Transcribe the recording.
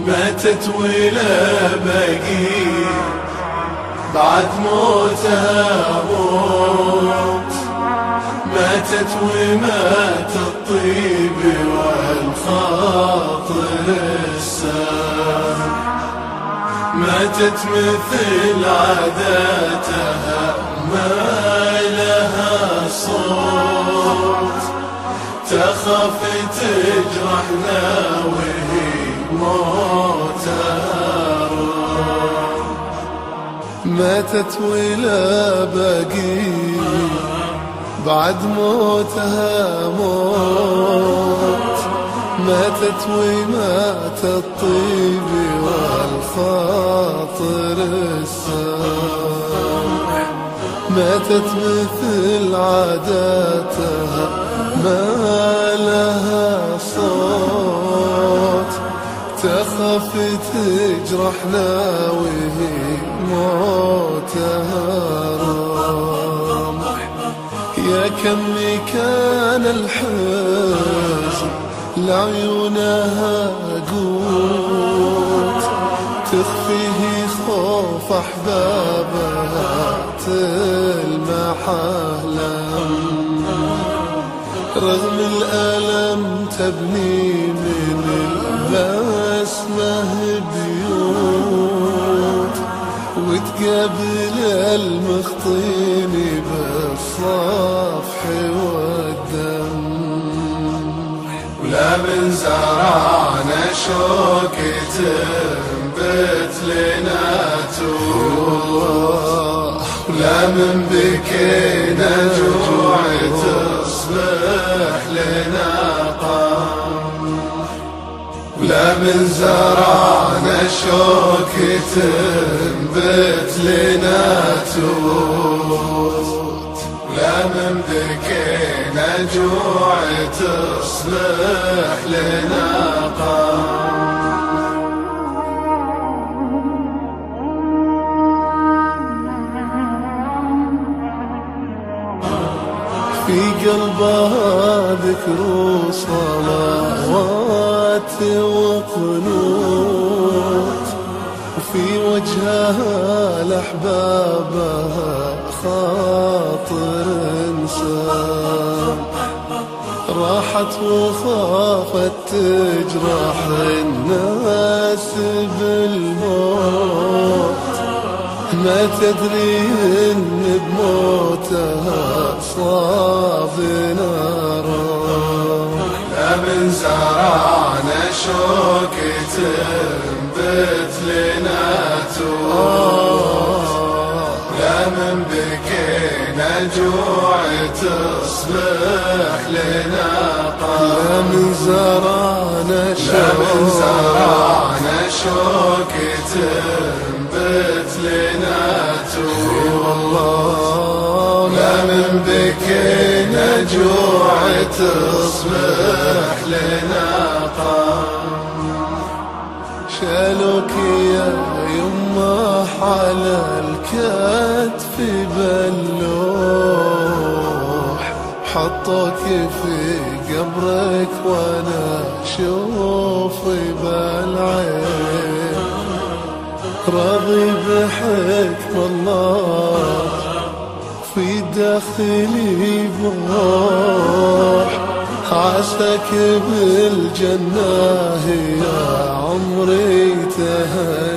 ماتت ولا بقي بعد موتها موت، ماتت ومات الطيب والخاطر السام، ماتت مثل عاداتها ما لها صوت، تخاف تجرحنا وهي موتها روح. ماتت ولا بقي بعد موتها موت، ماتت ومات الطيب والخاطر السامح، ماتت مثل عاداتها ما لها صوت، تخاف تجرحنا وهي موتها رمح. يا كم كان الحزن لعيونها قوت، تخفيه خوف أحبابها تلمح أهلم، رغم الألم تبني من البسمة بيوت، وتقابل المخطين بالصفح والدم. ولا من زرعنا شوك تنبت لنا توح، ولا من بكينا جوع تصبح لنا قام، ولا من زرعنا شوك تنبت لنا توت، ولا من بكينا جوع تصبح لنا قام. في قلبها ذكر صلوات وقنوت، وفي وجهها لأحبابها خاطر انسان، راحت وخافت تجرح الناس بالموت، ما تدري ان بموتها صاب نار. لا من زرعنا شوك تنبت لنا توت، لا من بكينا جوع تصبح لنا قام. لا من زرعنا شوك تنبت لنا توت، لا من بكينا جوع تصبح لنا قام. شالوك يا يمه على الكتف بلوح، حطوك في قبرك وانا شوفي بالعين، راضي بحكم الله في داخلي بروح، عساك بالجنة يا عمري تهنى.